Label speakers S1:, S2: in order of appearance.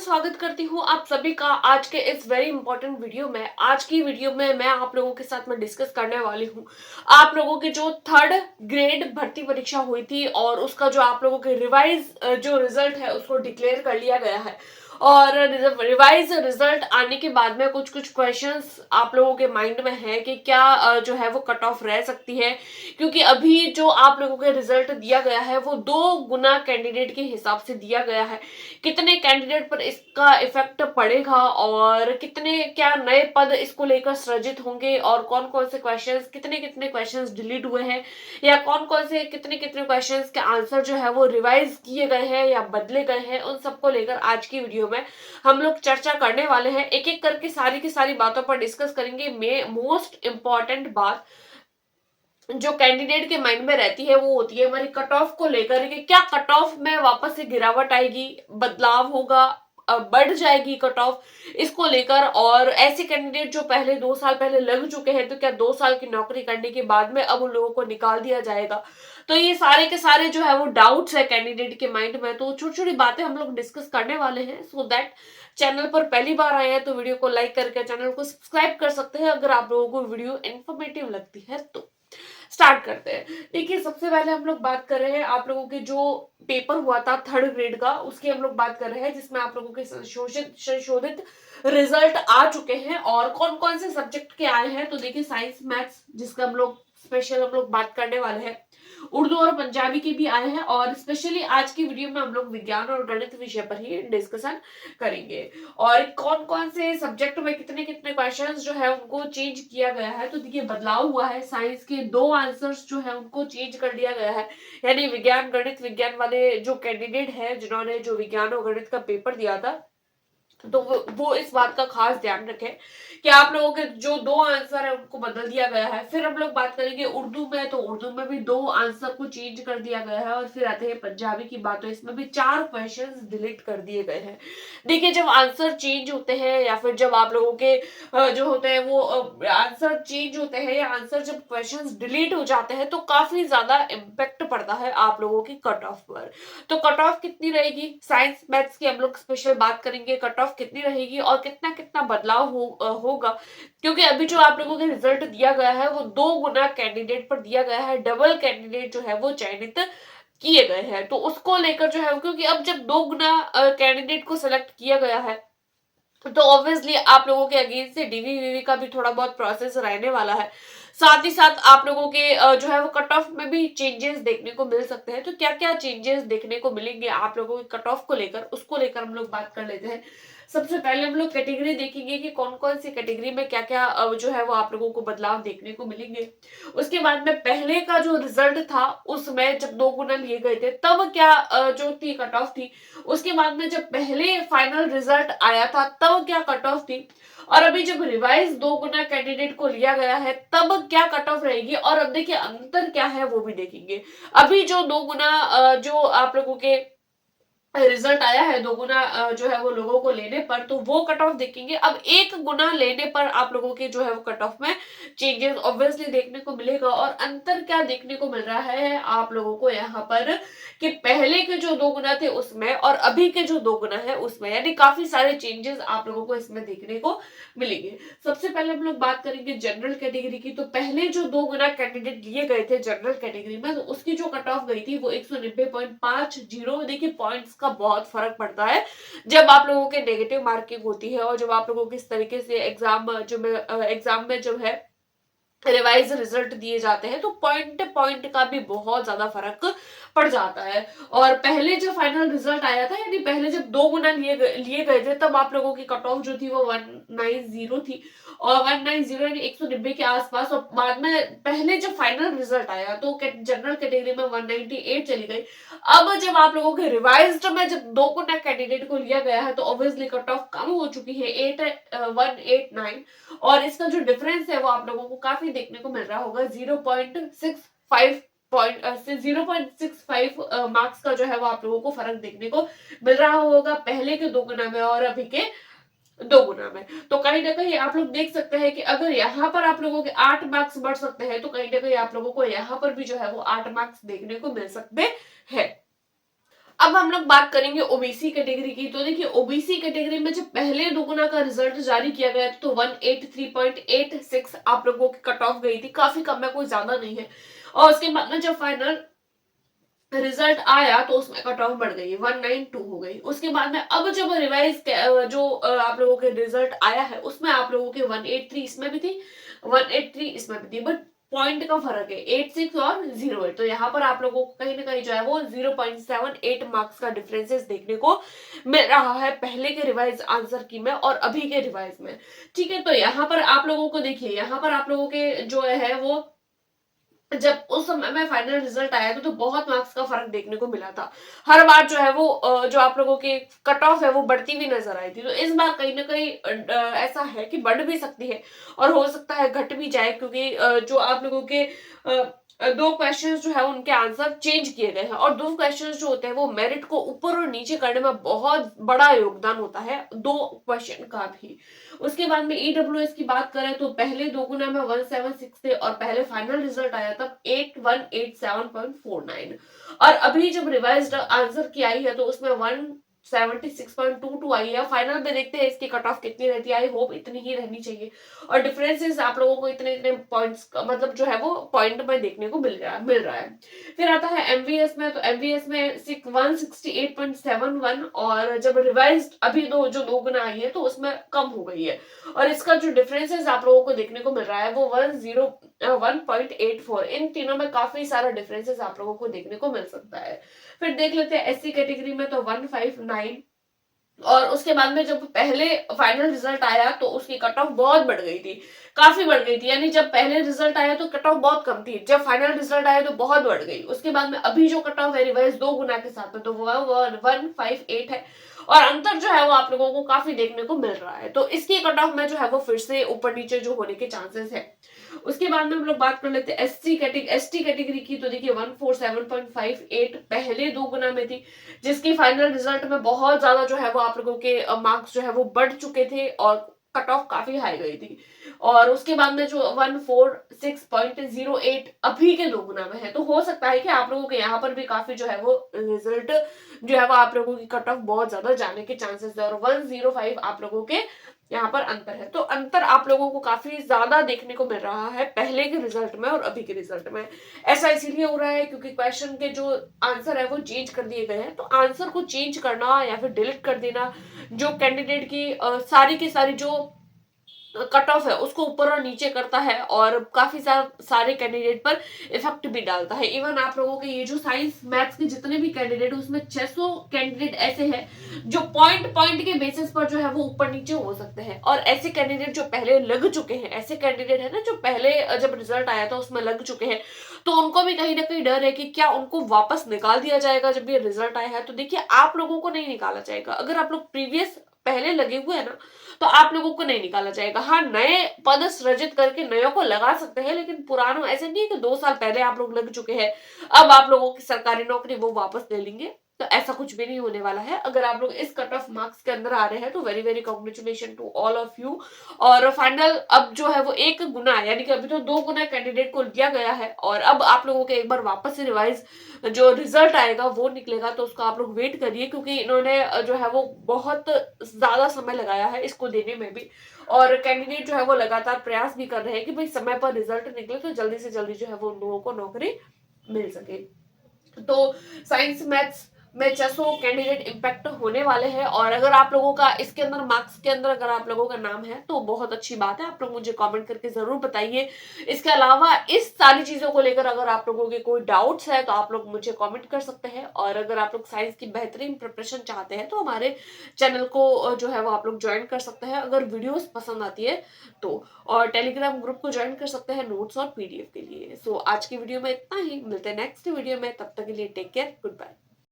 S1: स्वागत करती हूँ आप सभी का आज के इस वेरी इंपॉर्टेंट वीडियो में। आज की वीडियो में मैं आप लोगों के साथ में डिस्कस करने वाली हूँ आप लोगों की जो थर्ड ग्रेड भर्ती परीक्षा हुई थी और उसका जो आप लोगों के रिवाइज जो रिजल्ट है उसको डिक्लेयर कर लिया गया है। और रिवाइज रिजल्ट आने के बाद में कुछ कुछ क्वेश्चंस आप लोगों के माइंड में है कि क्या जो है वो कट ऑफ रह सकती है, क्योंकि अभी जो आप लोगों के रिजल्ट दिया गया है वो 2 गुना कैंडिडेट के हिसाब से दिया गया है। कितने कैंडिडेट पर इसका इफेक्ट पड़ेगा और कितने क्या नए पद इसको लेकर सृजित होंगे और कौन कौन से क्वेश्चंस कितने कितने क्वेश्चंस डिलीट हुए हैं या कौन कौन से कितने कितने क्वेश्चंस के आंसर जो है वो रिवाइज किए गए हैं या बदले गए हैं, उन सबको लेकर आज की वीडियो में हम लोग चर्चा करने वाले हैं। एक एक करके सारी की सारी बातों पर डिस्कस करेंगे। मोस्ट इंपॉर्टेंट बात जो कैंडिडेट के माइंड में रहती है वो होती है हमारी कट ऑफ को लेकर कि क्या कट ऑफ में वापस से गिरावट आएगी, बदलाव होगा, बढ़ जाएगी कट ऑफ, इसको लेकर। और ऐसे कैंडिडेट जो पहले 2 साल पहले लग चुके हैं तो क्या 2 साल की नौकरी करने के बाद में अब उन लोगों को निकाल दिया जाएगा। तो ये सारे के सारे जो है वो डाउट्स है कैंडिडेट के माइंड में, तो छोटी छोटी बातें हम लोग डिस्कस करने वाले हैं। सो दैट चैनल पर पहली बार आए हैं तो वीडियो को लाइक करके चैनल को सब्सक्राइब कर सकते हैं अगर आप लोगों को वीडियो इन्फॉर्मेटिव लगती है तो। स्टार्ट करते हैं। देखिए, सबसे पहले हम लोग बात कर रहे हैं आप लोगों के जो पेपर हुआ था थर्ड ग्रेड का, उसकी हम लोग बात कर रहे हैं जिसमें आप लोगों के संशोधित रिजल्ट आ चुके हैं और कौन कौन से सब्जेक्ट के आए हैं। तो देखिए, साइंस मैथ्स जिसका हम लोग स्पेशल हम लोग बात करने वाले हैं, उर्दू और पंजाबी के भी आए हैं और स्पेशली आज की वीडियो में हम लोग विज्ञान और गणित विषय पर ही डिस्कशन करेंगे। और कौन कौन से सब्जेक्ट में कितने कितने क्वेश्चंस जो है उनको चेंज किया गया है। तो देखिए, बदलाव हुआ है। साइंस के 2 आंसर्स जो है उनको चेंज कर दिया गया है, यानी विज्ञान गणित विज्ञान वाले जो कैंडिडेट है जिन्होंने जो विज्ञान और गणित का पेपर दिया था, तो वो इस बात का खास ध्यान रखें कि आप लोगों के जो 2 आंसर है उनको बदल दिया गया है। फिर हम लोग बात करेंगे उर्दू में, तो उर्दू में भी 2 आंसर को चेंज कर दिया गया है। और फिर आते हैं पंजाबी की बात, तो इसमें भी 4 क्वेश्चंस डिलीट कर दिए गए हैं। देखिए, जब आंसर चेंज होते हैं या फिर जब आप लोगों के जो होते हैं वो आंसर चेंज होते हैं या आंसर जब क्वेश्चंस डिलीट हो जाते हैं तो काफी ज्यादा इम्पेक्ट पड़ता है आप लोगों की कट ऑफ पर। तो कट ऑफ कितनी रहेगी, साइंस मैथ्स की हम लोग स्पेशल बात करेंगे, कट ऑफ कितनी रहेगी और कितना कितना बदलाव होगा, क्योंकि अभी जो आप लोगों के रिजल्ट दिया गया है वो 2 गुना कैंडिडेट पर दिया गया है, डबल कैंडिडेट जो है वो चयनित किए गए हैं। तो उसको लेकर जो है, क्योंकि अब जब 2 गुना कैंडिडेट को सिलेक्ट किया गया है तो ऑब्वियसली आप लोगों के अगेंस्ट से डीवीवीवी का भी थोड़ा बहुत प्रोसेस रहने वाला है। साथ ही साथ आप लोगों के जो है वो कट ऑफ में भी चेंजेस देखने को मिल सकते हैं। तो क्या क्या चेंजेस देखने को मिलेंगे आप लोगों के कट ऑफ को लेकर, उसको लेकर हम लोग बात कर लेते हैं। सबसे पहले हम लोग कैटेगरी देखेंगे कि कौन कौन सी कैटेगरी में क्या क्या जो है वो आप लोगों को बदलाव देखने को मिलेंगे। उसके बाद में पहले का जो रिजल्ट था उसमें जब 2 गुना लिए गए थे तब क्या जो थी कट ऑफ थी। उसके बाद में जब पहले फाइनल रिजल्ट आया था तब क्या कट ऑफ थी, और अभी जब रिवाइज 2 गुना कैंडिडेट को लिया गया है तब क्या कट ऑफ रहेगी। और अब देखिए अंतर क्या है वो भी देखेंगे। अभी जो 2 गुना जो आप लोगों के रिजल्ट आया है 2 गुना जो है वो लोगों को लेने पर, तो वो कट ऑफ देखेंगे। अब 1 गुना लेने पर आप लोगों के जो है वो कट ऑफ में चेंजेस ऑब्वियसली देखने को मिलेगा। और अंतर क्या देखने को मिल रहा है आप लोगों को यहाँ पर कि पहले के जो 2 गुना थे उसमें और अभी के जो 2 गुना है उसमें, यानी काफी सारे चेंजेस आप लोगों को इसमें देखने को मिलेंगे। सबसे पहले हम लोग बात करेंगे जनरल कैटेगरी की। तो पहले जो 2 गुना कैंडिडेट लिए गए थे जनरल कैटेगरी में, तो उसकी जो कट ऑफ गई थी वो 190.50। देखिए, पॉइंट्स का बहुत फर्क पड़ता है जब आप लोगों के नेगेटिव मार्किंग होती है और जब आप लोगों को इस तरीके से एग्जाम में जो है रिवाइज रिजल्ट दिए जाते हैं तो पॉइंट पॉइंट का भी बहुत ज्यादा फर्क पड़ जाता है। और पहले जब फाइनल रिजल्ट आया था, यानी पहले जब 2 गुना लिए गए थे, तब आप लोगों की कट ऑफ जो थी वो 190 थी और 190 यानी 190 के आसपास। और बाद में पहले जब फाइनल रिजल्ट आया तो जनरल कैटेगरी में 198 चली गई। अब जब आप लोगों के रिवाइज्ड में जब 2 गुना कैंडिडेट को लिया गया है तो ऑब्वियसली कट ऑफ कम हो चुकी है, 189। और इसका जो डिफरेंस है वो आप लोगों को काफी देखने को मिल रहा होगा, 0.65 मार्क्स का जो है वो आप लोगों को फर्क देखने को मिल रहा होगा पहले के 2 गुना में और अभी के 2 गुना में। तो कहीं ना कहीं आप लोग देख सकते हैं कि अगर यहाँ पर आप लोगों के 8 मार्क्स बढ़ सकते हैं तो कहीं ना कहीं आप लोगों को यहाँ पर भी जो है वो 8 मार्क्स देखने को मिल सकते हैं। अब हम लोग बात करेंगे ओबीसी कैटेगरी की। तो देखिए ओबीसी कैटेगरी में जब पहले दोगुना का रिजल्ट जारी किया गया तो 183.86 आप लोगों की कट ऑफ गई थी, काफी कम है, कोई ज्यादा नहीं है। और उसके बाद में जब फाइनल रिजल्ट आया तो उसमें कट ऑफ बढ़ गई, 192 हो गई। उसके बाद में अब जब रिवाइज जो आप लोगों के रिजल्ट आया है उसमें आप लोगों के 183 इसमें भी थी, 183 इसमें भी थी, बट पॉइंट का फर्क है, 86 और 08। तो यहाँ पर आप लोगों को कहीं ना कहीं जो है वो 0.78 मार्क्स का डिफरेंसेस देखने को मिल रहा है पहले के रिवाइज आंसर की में और अभी के रिवाइज में। ठीक है, तो यहाँ पर आप लोगों को देखिए, यहाँ पर आप लोगों के जो है वो जब उस समय में फाइनल रिजल्ट आया तो बहुत मार्क्स का फर्क देखने को मिला था। हर बार जो है वो जो आप लोगों की कट ऑफ है वो बढ़ती हुई नजर आई थी। तो इस बार कहीं ना कहीं ऐसा है कि बढ़ भी सकती है और हो सकता है घट भी जाए, क्योंकि जो आप लोगों के दो क्वेश्चंस जो है उनके आंसर चेंज किए गए हैं। और दो क्वेश्चंस जो होते हैं वो मेरिट को ऊपर और नीचे करने में बहुत बड़ा योगदान होता है, दो क्वेश्चन का भी। उसके बाद में ईडब्ल्यूएस की बात करें तो पहले दोगुना में 176 थे और पहले फाइनल रिजल्ट आया तब 8187.49। और अभी जब रिवाइज्ड आंसर की आई है तो उसमें 176.22 आई है। फाइनल में देखते हैं इसकी कट ऑफ कितनी रहती है, आई होप इतनी ही रहनी चाहिए। और डिफरेंसेस आप लोगों को इतने इतने पॉइंट्स मतलब जो है वो पॉइंट में देखने को मिल रहा है। फिर आता है एमवीएस में। तो एमवीएस में 168.71 और जब रिवाइज्ड अभी जो दो गुना आई है तो उसमें कम हो गई है। और इसका जो डिफरेंसेस आप लोगों को देखने को मिल रहा है वो 1.84। इन तीनों में काफी सारा डिफरेंसेस आप लोगों को देखने को मिल सकता है। फिर देख लेते हैं एससी कैटेगरी में तो 159। और उसके बाद में जब पहले फाइनल रिजल्ट आया तो उसकी कट ऑफ बहुत बढ़ गई थी, काफी बढ़ गई थी। यानी जब पहले रिजल्ट आया तो कट ऑफ बहुत कम थी, जब फाइनल रिजल्ट आया तो बहुत बढ़ गई। उसके बाद में अभी जो कट ऑफ है रिवाइज दो गुना के साथ में तो वो 158 है। और अंतर जो है वो आप लोगों को काफी देखने को मिल रहा है। तो इसकी कट ऑफ में जो है वो फिर से ऊपर नीचे जो होने के चांसेस है। उसके बाद में हम लोग बात कर लेते हैं एसटी कैटेगरी की। तो देखिए 147.58 पहले दो गुना में थी, जिसकी फाइनल रिजल्ट में बहुत ज्यादा जो है वो आप लोगों के मार्क्स जो है वो बढ़ चुके थे और कट ऑफ काफी हाई गई थी। और उसके बाद में जो 146.08 अभी के दो गुना में है, तो हो सकता है कि आप लोगों के यहाँ पर भी काफी जो है वो रिजल्ट जो है वो आप लोगों की कट ऑफ बहुत ज्यादा जाने के चांसेस है। और 105 आप लोगों के यहाँ पर अंतर है। तो अंतर आप लोगों को काफी ज्यादा देखने को मिल रहा है पहले के रिजल्ट में और अभी के रिजल्ट में। ऐसा इसीलिए हो रहा है क्योंकि क्वेश्चन के जो आंसर है वो चेंज कर दिए गए हैं। तो आंसर को चेंज करना या फिर डिलीट कर देना जो कैंडिडेट की सारी की सारी जो कट ऑफ है उसको ऊपर और नीचे करता है और काफी सारे कैंडिडेट पर इफेक्ट भी डालता है। इवन आप लोगों के ये जो साइंस मैथ्स के जितने भी कैंडिडेट उसमें 600 कैंडिडेट ऐसे हैं जो पॉइंट पॉइंट के बेसिस पर जो है वो ऊपर नीचे हो सकते हैं। और ऐसे कैंडिडेट जो पहले लग चुके हैं, ऐसे कैंडिडेट है ना जो पहले जब रिजल्ट आया था उसमें लग चुके हैं, तो उनको भी कहीं ना कहीं डर है कि क्या उनको वापस निकाल दिया जाएगा जब ये रिजल्ट आया है। तो देखिए आप लोगों को नहीं निकाला जाएगा, अगर आप लोग प्रीवियस पहले लगे हुए हैं ना तो आप लोगों को नहीं निकाला जाएगा। हाँ, नए पद सृजित करके नयों को लगा सकते हैं, लेकिन पुरानों ऐसे नहीं है कि 2 साल पहले आप लोग लग चुके हैं अब आप लोगों की सरकारी नौकरी वो वापस ले लेंगे। तो ऐसा कुछ भी नहीं होने वाला है। अगर आप लोग इस कट ऑफ मार्क्स के अंदर आ रहे हैं तो very very congratulation to all of you. और फाइनल अब जो है वो एक गुना यानी कि अभी तो दो गुना कैंडिडेट को दिया गया है और अब आप लोगों के एक बार वापस से रिवाइज जो रिजल्ट आएगा वो निकलेगा, तो उसका आप लोग वेट करिए क्योंकि इन्होंने जो है वो बहुत ज्यादा समय लगाया है इसको देने में भी। और कैंडिडेट जो है वो लगातार प्रयास भी कर रहे हैं कि भाई समय पर रिजल्ट निकले तो जल्दी से जल्दी जो है वो उन लोगों को नौकरी मिल सके। तो साइंस मैथ्स में 600 कैंडिडेट इम्पैक्ट होने वाले हैं। और अगर आप लोगों का इसके अंदर मार्क्स के अंदर अगर आप लोगों का नाम है तो बहुत अच्छी बात है, आप लोग मुझे कमेंट करके जरूर बताइए। इसके अलावा इस सारी चीजों को लेकर अगर आप लोगों के कोई डाउट्स है तो आप लोग मुझे कमेंट कर सकते हैं। और अगर आप लोग साइंस की बेहतरीन प्रिपरेशन चाहते हैं तो हमारे चैनल को जो है वो आप लोग ज्वाइन कर सकते हैं अगर वीडियोस पसंद आती है तो। और टेलीग्राम ग्रुप को ज्वाइन कर सकते हैं नोट्स और पीडीएफ के लिए। सो आज की वीडियो में इतना ही, मिलते हैं नेक्स्ट वीडियो में, तब तक के लिए टेक केयर, गुड बाय।